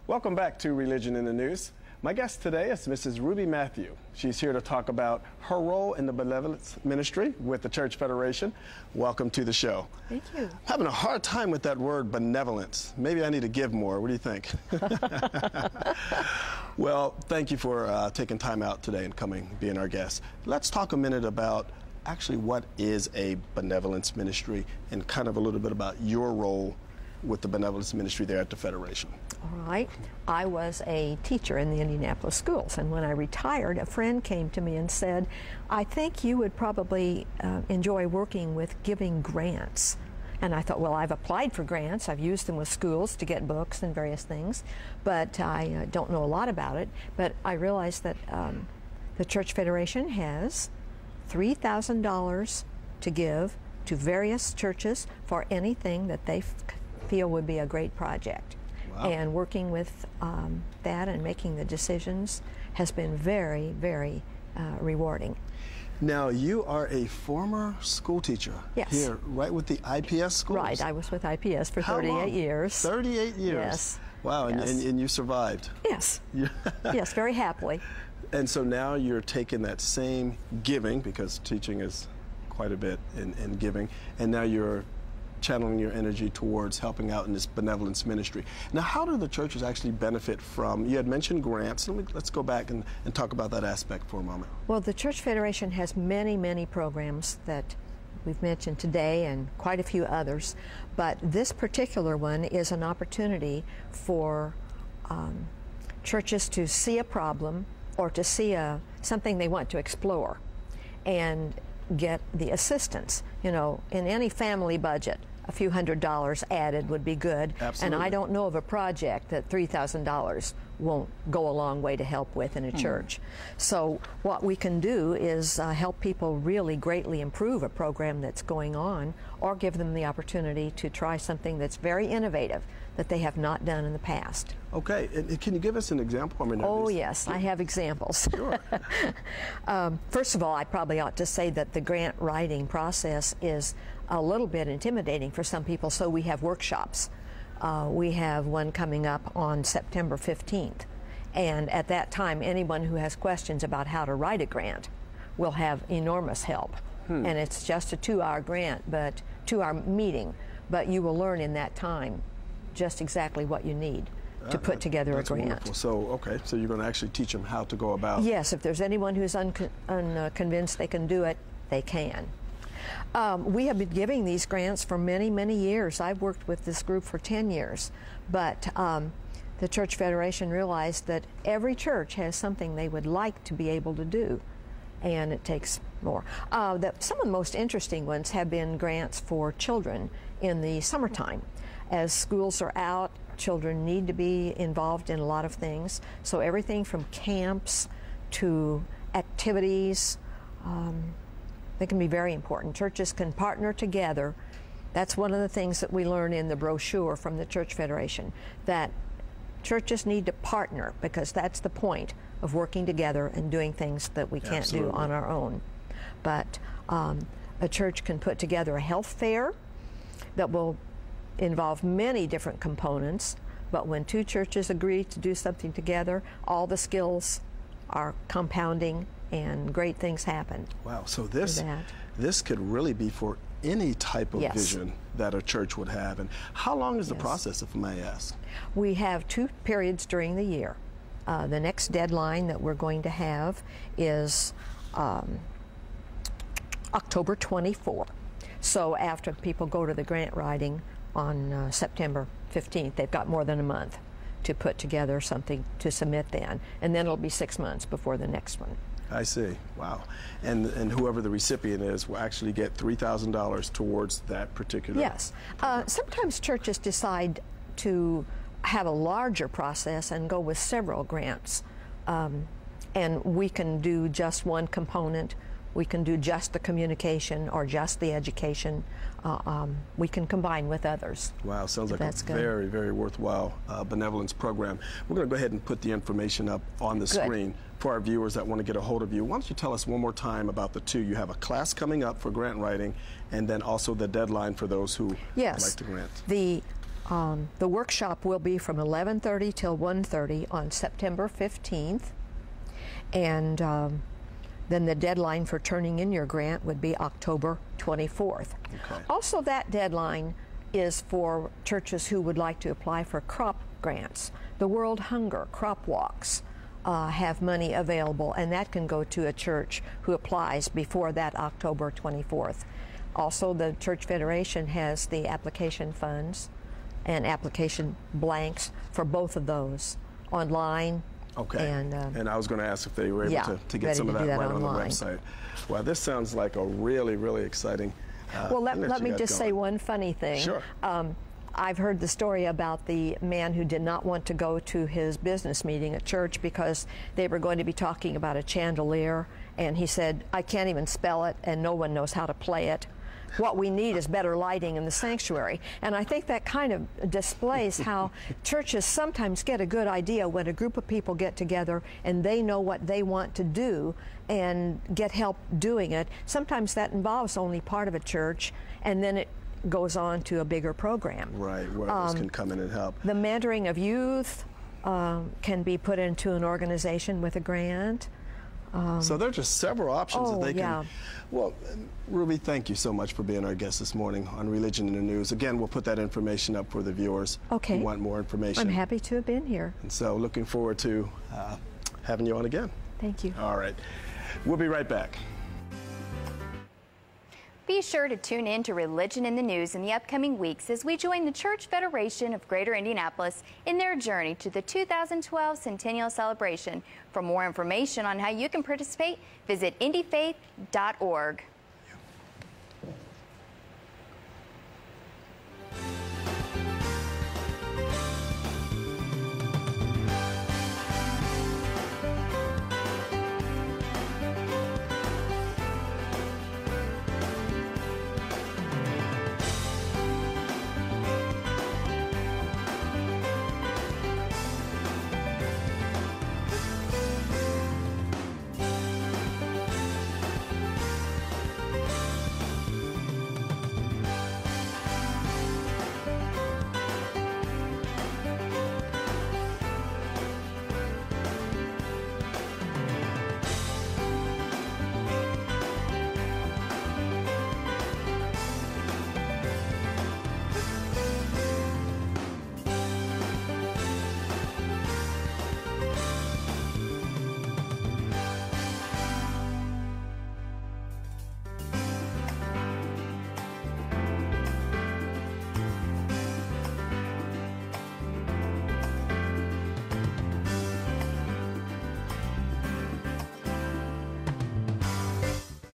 Welcome back to Religion in the News. My guest today is Mrs. Ruby Matthew. She's here to talk about her role in the benevolence ministry with the Church Federation. Welcome to the show. Thank you. I'm having a hard time with that word benevolence. Maybe I need to give more. What do you think? Well, thank you for taking time out today and coming, being our guest. Let's talk a minute about actually what is a benevolence ministry and kind of a little bit about your role with the benevolence ministry there at the Federation. All right. I was a teacher in the Indianapolis schools, and when I retired, a friend came to me and said, I think you would probably enjoy working with giving grants. And I thought, well, I've applied for grants. I've used them with schools to get books and various things, but I don't know a lot about it. But I realized that the Church Federation has $3,000 to give to various churches for anything that they feel would be a great project. Wow. And working with that and making the decisions has been very, very rewarding. Now, you are a former school teacher. Yes. Here, right with the IPS schools? Right, I was with IPS for How 38 long? years. 38 years? Yes. Wow, Yes. And you survived. Yes. Yes, very happily. And so now you're taking that same giving, because teaching is quite a bit in giving, and now you're channeling your energy towards helping out in this benevolence ministry. Now, how do the churches actually benefit from, you had mentioned grants, let's go back and talk about that aspect for a moment. Well, the Church Federation has many, many programs that we've mentioned today and quite a few others, but this particular one is an opportunity for churches to see a problem or to see something they want to explore and get the assistance. You know, in any family budget, a few $100s added would be good. Absolutely. And I don't know of a project that $3,000 won't go a long way to help with in a church. So what we can do is help people really greatly improve a program that's going on, or give them the opportunity to try something that's very innovative that they have not done in the past. Okay, and can you give us an example? I mean, Oh yes, I have examples. Sure. First of all, I probably ought to say that the grant writing process is a little bit intimidating for some people, so we have workshops. We have one coming up on September 15th, and at that time, anyone who has questions about how to write a grant will have enormous help. And it's just a 2-hour grant, but 2-hour meeting, but you will learn in that time just exactly what you need to put together a grant. Wonderful. So, okay, so you're going to actually teach them how to go about. Yes, if there's anyone who's unconvinced they can do it, they can. We have been giving these grants for many, many years. I've worked with this group for 10 years, but the Church Federation realized that every church has something they would like to be able to do, and it takes more. Some of the most interesting ones have been grants for children in the summertime. As schools are out, children need to be involved in a lot of things. So everything from camps to activities, they can be very important. Churches can partner together. That's one of the things that we learn in the brochure from the Church Federation, that churches need to partner, because that's the point of working together and doing things that we can't do on our own. But a church can put together a health fair that will involve many different components, but when two churches agree to do something together, all the skills are compounding and great things happen. Wow, so this could really be for any type of vision that a church would have. And how long is the process, if I may ask? We have 2 periods during the year. The next deadline that we're going to have is October 24. So after people go to the grant writing on September 15th, they've got more than a month to put together something to submit then. And then it'll be 6 months before the next one. I see. Wow. And whoever the recipient is will actually get $3,000 towards that particular. Yes. Sometimes churches decide to have a larger process and go with several grants. And we can do just one component. We can do just the communication or just the education. We can combine with others. Wow, sounds like a very, very worthwhile benevolence program. We're going to go ahead and put the information up on the screen for our viewers that want to get a hold of you. Why don't you tell us one more time about the two? You have a class coming up for grant writing, and then also the deadline for those who would like to grant. The The workshop will be from 11:30 till 1:30 on September 15th, and then the deadline for turning in your grant would be October 24th. Okay. Also, that deadline is for churches who would like to apply for crop grants. The World Hunger Crop Walks have money available, and that can go to a church who applies before that October 24th. Also, the Church Federation has the application funds and application blanks for both of those online. Okay. And I was going to ask if they were able to get some of that right on the website. Well, this sounds like a really, really exciting well, let me just say one funny thing. Sure. I've heard the story about the man who did not want to go to his business meeting at church because they were going to be talking about a chandelier, and he said, I can't even spell it, and no one knows how to play it. What we need is better lighting in the sanctuary. And I think that kind of displays how churches sometimes get a good idea when a group of people get together and they know what they want to do and get help doing it. Sometimes that involves only part of a church, and then it goes on to a bigger program. Right, where others can come in and help. The mentoring of youth can be put into an organization with a grant. So there are just several options that they can. Yeah. Well, Ruby, thank you so much for being our guest this morning on Religion in the News. Again, we'll put that information up for the viewers who want more information. I'm happy to have been here. And so looking forward to having you on again. Thank you. All right. We'll be right back. Be sure to tune in to Religion in the News in the upcoming weeks as we join the Church Federation of Greater Indianapolis in their journey to the 2012 Centennial Celebration. For more information on how you can participate, visit indyfaith.org.